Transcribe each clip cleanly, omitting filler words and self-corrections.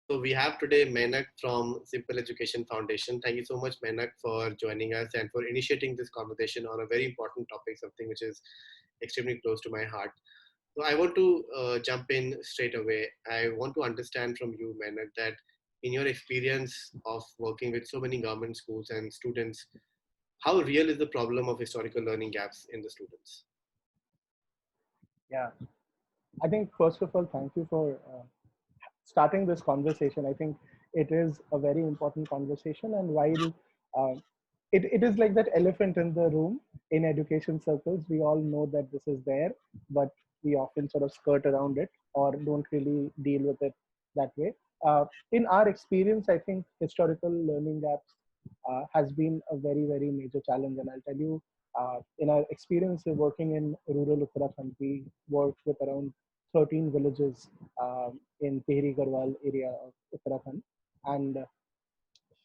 So we have today Menak from Simple Education Foundation. Thank you so much, Menak, for joining us and for initiating this conversation on a very important topic, something which is extremely close to my heart. So I want to jump in straight away. I want to understand from you, Menak, that in your experience of working with so many government schools and students, how real is the problem of historical learning gaps in the students? Yeah, I think first of all, thank you for starting this conversation. I think it is a very important conversation, and while it is like that elephant in the room in education circles, we all know that this is there, but we often sort of skirt around it or don't really deal with it that way. In our experience, I think historical learning gaps has been a very major challenge, and I'll tell you. In our experience working in rural Uttarakhand, we worked with around 13 villages in Tehri Garhwal area of Uttarakhand. And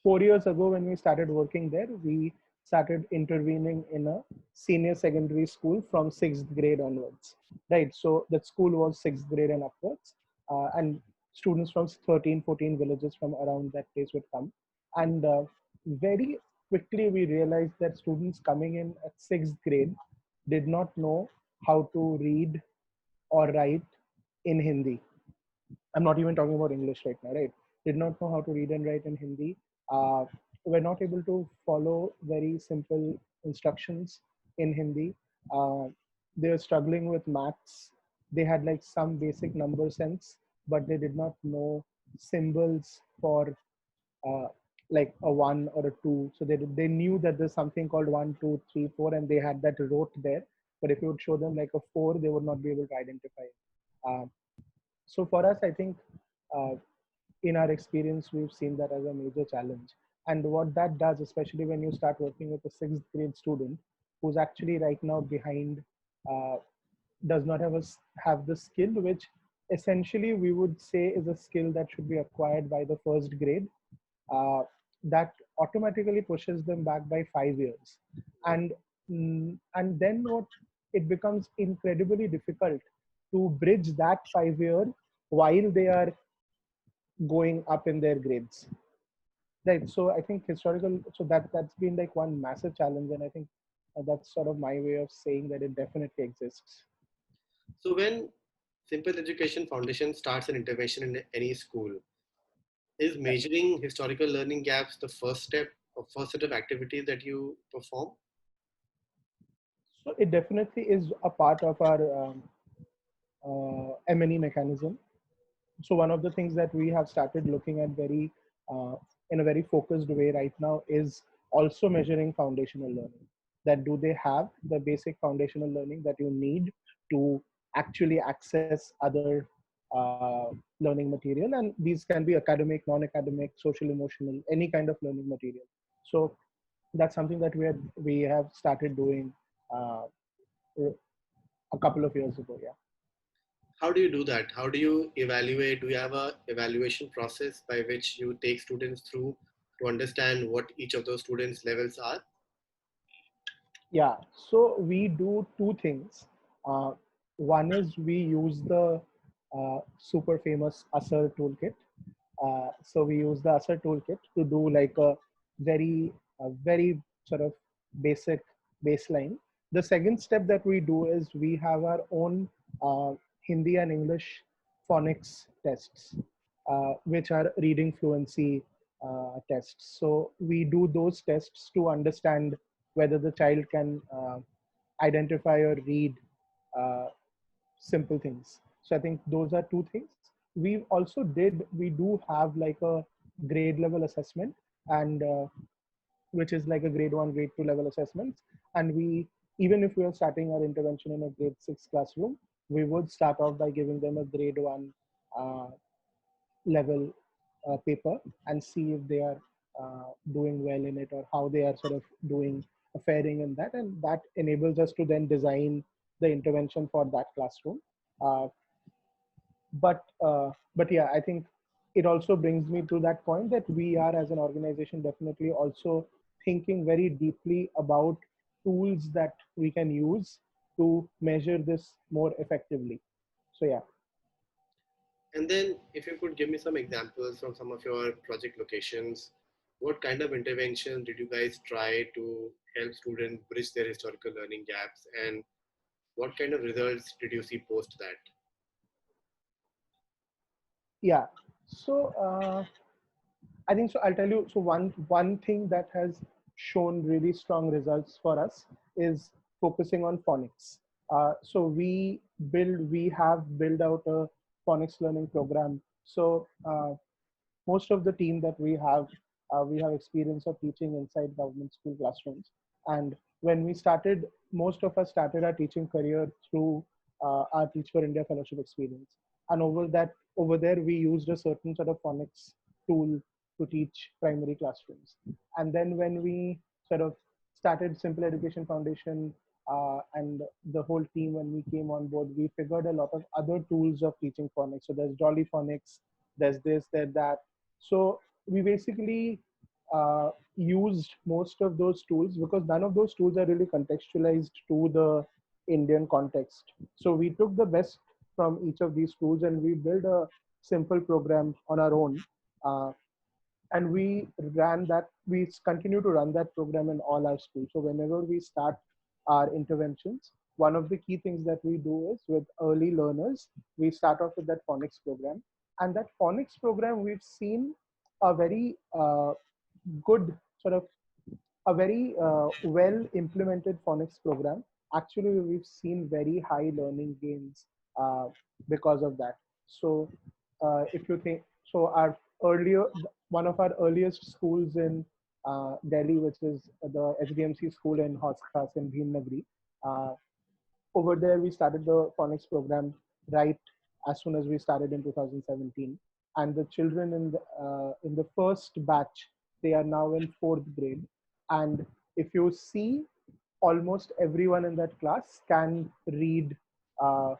4 years ago, when we started working there, we started intervening in a senior secondary school from sixth grade onwards. Right. So that school was sixth grade and upwards. And students from 13, 14 villages from around that place would come. And very quickly, we realized that students coming in at sixth grade did not know how to read or write in Hindi. I'm not even talking about English right now, right? Did not know how to read and write in Hindi. Were not able to follow very simple instructions in Hindi. Uh, they were struggling with maths. They had like some basic number sense, but they did not know symbols for uh, like a one or a two. So they knew that there's something called one, two, three, four, and they had that wrote there. But if you would show them like a four, they would not be able to identify it. So for us, I think uh, in our experience, we've seen that as a major challenge. And what that does, especially when you start working with a sixth grade student who's actually right now behind, uh, does not have the skill, which essentially we would say is a skill that should be acquired by the first grade. Uh, that automatically pushes them back by 5 years, and and then what it becomes incredibly difficult to bridge that 5 year while they are going up in their grades, right? So I think historical, so that's been like one massive challenge, and I think that's sort of my way of saying that it definitely exists. So when Simple Education Foundation starts an intervention in any school, is Yeah. measuring historical learning gaps the first step or first set of activities that you perform? So it definitely is a part of our M&E mechanism. So one of the things that we have started looking at very uh, in a very focused way right now is also measuring foundational learning. That do they have the basic foundational learning that you need to actually access other learning material, and these can be academic, non-academic, social, emotional, any kind of learning material. So that's something that we have started doing uh, a couple of years ago. Yeah. How do you do that? How do you evaluate? Do you have a evaluation process by which you take students through to understand what each of those students' levels are? Yeah, so we do two things. Uh, One is we use the super famous ASER toolkit. So we use the ASER toolkit to do like a very sort of basic baseline. The second step that we do is we have our own uh, Hindi and English phonics tests, which are reading fluency tests. So we do those tests to understand whether the child can identify or read uh, simple things. So I think those are two things. We do have like a grade level assessment, and which is like a grade one, grade two level assessments. And we, even if we are starting our intervention in a grade six classroom, we would start off by giving them a grade one uh, level paper and see if they are doing well in it, or how they are sort of doing faring in that, and that enables us to then design the intervention for that classroom. uh, but yeah, I think it also brings me to that point that we are as an organization definitely also thinking very deeply about tools that we can use to measure this more effectively. So yeah. And then if you could give me some examples from some of your project locations, what kind of intervention did you guys try to help students bridge their historical learning gaps, and what kind of results did you see post that? Yeah. So I think so. I'll tell you. So one thing that has shown really strong results for us is focusing on phonics. So we have built out a phonics learning program. So most of the team that we have experience of teaching inside government school classrooms. And when we started, most of us started our teaching career through our Teach for India fellowship experience. And over there, we used a certain sort of phonics tool to teach primary classrooms. And then when we sort of started Simple Education Foundation, and the whole team, when we came on board, we figured a lot of other tools of teaching phonics. So there's Jolly Phonics, there's this, there's that. So we basically used most of those tools because none of those tools are really contextualized to the Indian context. So we took the best from each of these tools and we built a simple program on our own. Uh, and we continue to run that program in all our schools. So whenever we start our interventions, one of the key things that we do is with early learners, we start off with that phonics program. And that phonics program, we've seen a very good sort of a very well implemented phonics program. Actually, we've seen very high learning gains uh, because of that. So, if you think, so our earlier, one of our earliest schools in Delhi, which is the HDMC school in Haus Khas in Bhimnagri, uh, over there we started the phonics program right as soon as we started in 2017. And the children in the first batch, they are now in fourth grade. And if you see, almost everyone in that class can uh,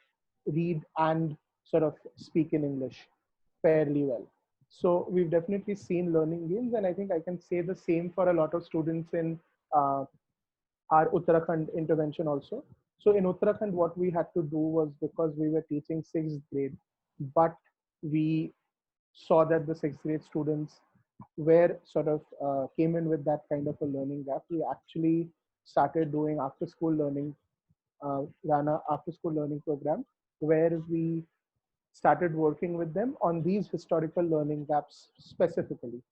read and sort of speak in English fairly well. So we've definitely seen learning gains, and I think I can say the same for a lot of students in uh, our Uttarakhand intervention also. So in Uttarakhand, what we had to do was, because we were teaching sixth grade, but we saw that the sixth grade students were sort of came in with that kind of a learning gap. We actually started doing after school learning, ran a after school learning program where we started working with them on these historical learning gaps specifically.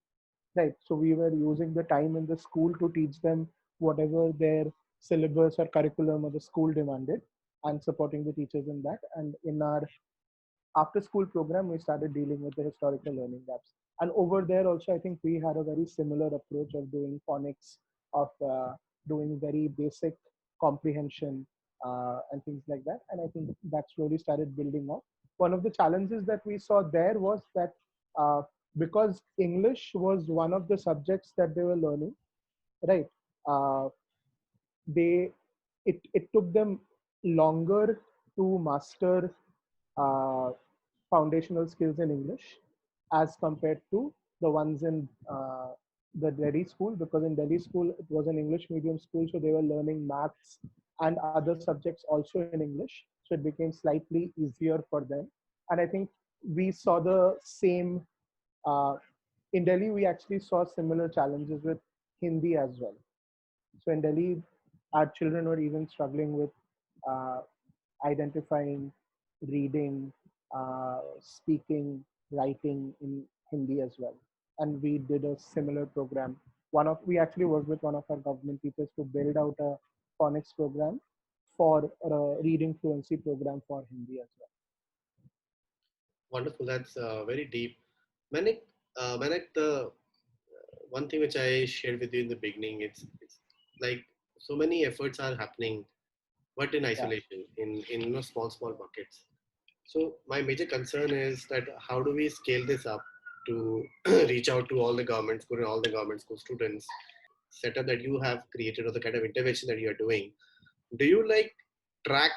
Right. So we were using the time in the school to teach them whatever their syllabus or curriculum or the school demanded, and supporting the teachers in that. And in our after school program, we started dealing with the historical learning gaps. And over there also, I think we had a very similar approach of doing phonics, of doing very basic comprehension and things like that. And I think that slowly started building up. One of the challenges that we saw there was that uh, because English was one of the subjects that they were learning, right? Uh, they it took them longer to master uh, foundational skills in English as compared to the ones in the Delhi school, because in Delhi school it was an English medium school, so they were learning maths and other subjects also in English, so it became slightly easier for them. And I think we saw the same uh, in Delhi. We actually saw similar challenges with Hindi as well. So in Delhi, our children were even struggling with uh, identifying, reading, speaking, writing in Hindi as well. And we did a similar program. We actually worked with one of our government teachers to build out a phonics program for a reading fluency program for Hindi as well. Wonderful. That's very deep. Manik, the one thing which I shared with you in the beginning, it's like so many efforts are happening, but in Yeah. isolation, in small buckets. So my major concern is that how do we scale this up to reach out to all the government school and all the government school students? Setup that you have created or the kind of intervention that you are doing. Do you like track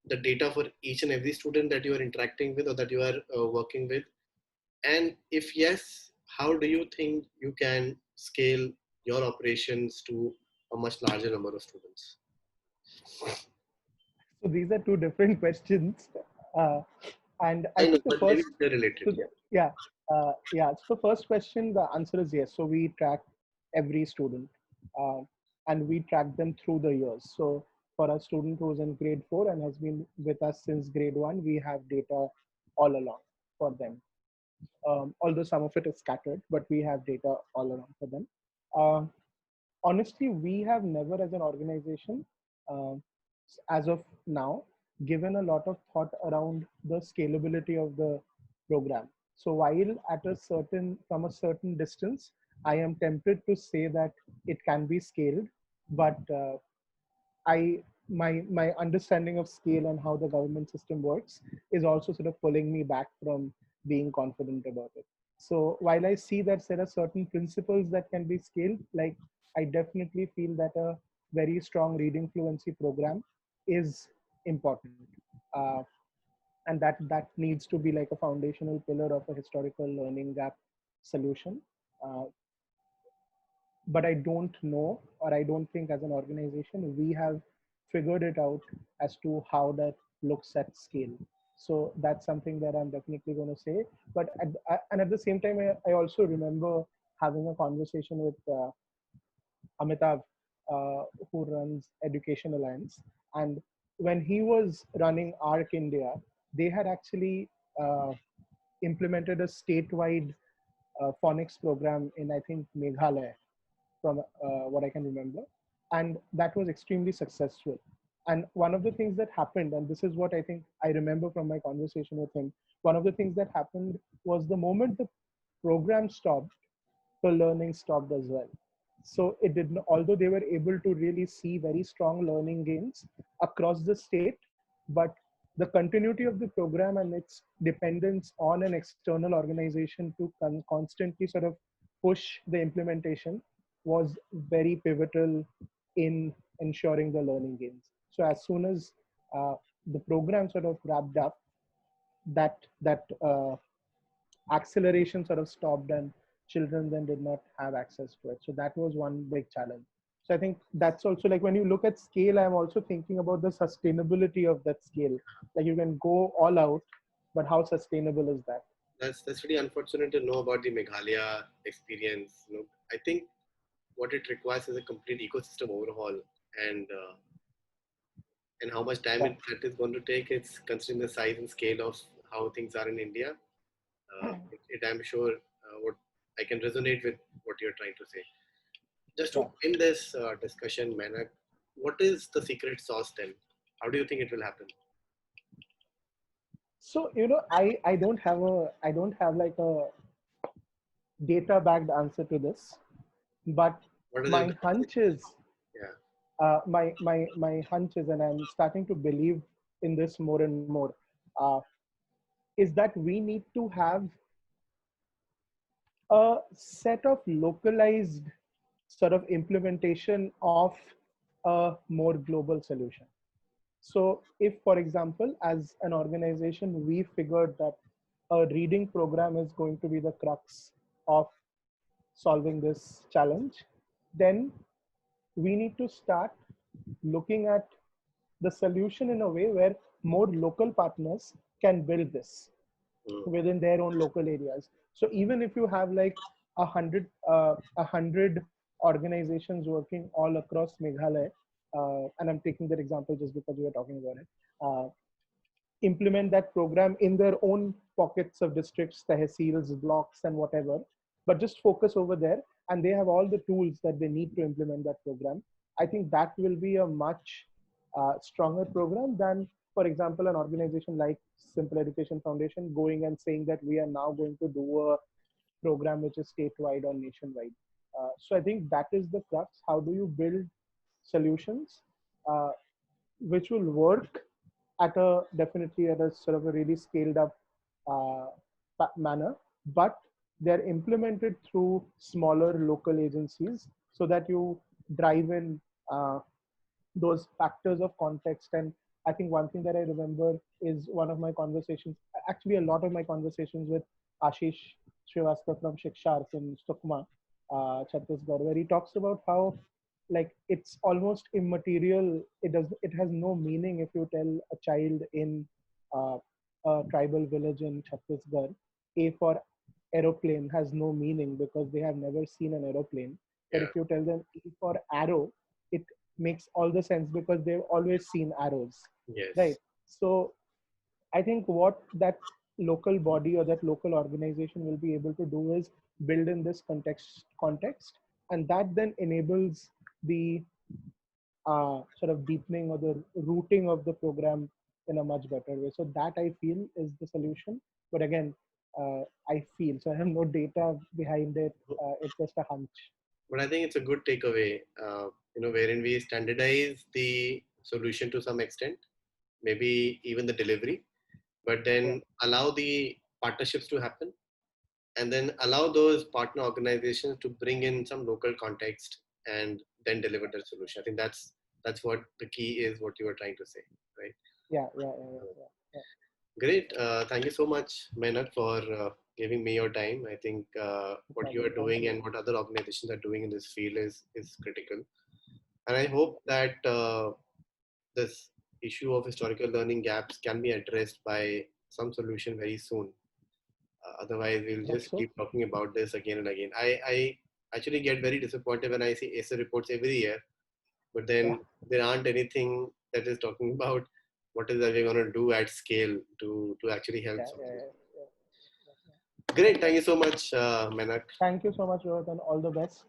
the data for each and every student that you are interacting with or that you are working with? And if yes, how do you think you can scale your operations to a much larger number of students? So these are two different questions. Uh, And I I know, think the but maybe first, they're related. so yeah, yeah. So the first question, the answer is yes. So we track every student, uh, and we track them through the years. So for a student who's in grade 4 and has been with us since grade 1, we have data all along for them. Although some of it is scattered, but we have data all around for them. Uh, Honestly, we have never, as an organization, uh, as of now, given a lot of thought around the scalability of the program. So while at a certain, from a certain distance, I am tempted to say that it can be scaled, but I my understanding of scale and how the government system works is also sort of pulling me back from being confident about it. So while I see that there are certain principles that can be scaled, like I definitely feel that a very strong reading fluency program is important, uh, and that needs to be like a foundational pillar of a historical learning gap solution. Uh, but I don't know, or I don't think as an organization we have figured it out as to how that looks at scale. So that's something that I'm definitely going to say. But and at the same time, I also remember having a conversation with Amitav, who runs Education Alliance, and when he was running ARC India, they had actually implemented a statewide phonics program in, I think, Meghalaya, from what I can remember. And that was extremely successful. And one of the things that happened, and this is what I think I remember from my conversation with him, one of the things that happened was the moment the program stopped, the learning stopped as well. So it did not, although they were able to really see very strong learning gains across the state, but the continuity of the program and its dependence on an external organization to constantly sort of push the implementation was very pivotal in ensuring the learning gains. So as soon as the program sort of wrapped up, that acceleration sort of stopped, and children then did not have access to it. So that was one big challenge. So I think that's also, like, when you look at scale, I'm also thinking about the sustainability of that scale. Like, you can go all out, but how sustainable is that? That's really unfortunate to know about the Meghalaya experience. I think what it requires is a complete ecosystem overhaul, and and how much time Yeah. that is going to take. It's considering the size and scale of how things are in India. I'm sure what I can resonate with what you're trying to say. Just to Yeah. end this discussion, Manak, what is the secret sauce then? How do you think it will happen? So, I don't have like a data backed answer to this, but What are the my hunch is, yeah? my hunch is, and I'm starting to believe in this more and more, uh, is that we need to have a set of localized sort of implementation of a more global solution. So if, for example, as an organization, we figured that a reading program is going to be the crux of solving this challenge, then we need to start looking at the solution in a way where more local partners can build this Mm. within their own local areas. So even if you have like 100 organizations working all across Meghalaya, and I'm taking that example just because we were talking about it, implement that program in their own pockets of districts, tehsils, blocks, and whatever, but just focus over there, and they have all the tools that they need to implement that program. I think that will be a much stronger program than, for example, an organization like Simple Education Foundation going and saying that we are now going to do a program which is statewide or nationwide. So I think that is the crux. How do you build solutions uh, which will work at a, definitely at a sort of a really scaled up uh, manner, but they're implemented through smaller local agencies so that you drive in those factors of context. And I think one thing that I remember is one of my conversations, actually a lot of my conversations with Ashish Srivastava from Shikshark in Sukma, Chhattisgarh, where he talks about how, like, it's almost immaterial. It has no meaning if you tell a child in uh, a tribal village in Chhattisgarh, A for aeroplane has no meaning because they have never seen an aeroplane. But Yeah. if you tell them E for arrow, it makes all the sense because they've always seen arrows, right? Yes. So I think what that local body or that local organization will be able to do is build in this context, and that then enables the sort of deepening or the routing of the program in a much better way. So that I feel is the solution. But again, I feel so. I have no data behind it. It's just a hunch. But I think it's a good takeaway, wherein we standardize the solution to some extent, maybe even the delivery, but Yeah, then allow the partnerships to happen, and then allow those partner organizations to bring in some local context and then deliver the solution. I think that's what the key is, what you were trying to say, right? yeah, yeah, yeah, yeah, yeah. Yeah. Great. Thank you so much, Mehnat, for giving me your time. I think No what you are problem. Thank doing you. and what other organizations are doing in this field is critical. And I hope that this issue of historical learning gaps can be addressed by some solution very soon. Otherwise, we'll Hope just so. keep talking about this again and again. I actually get very disappointed when I see ACER reports every year, but Yeah, then there aren't anything that is talking about what is that we're going to do at scale to actually help yeah, yeah, solve this. yeah, yeah, yeah. Great. Thank you so much, Menak. Thank you so much, Rohit, and all the best.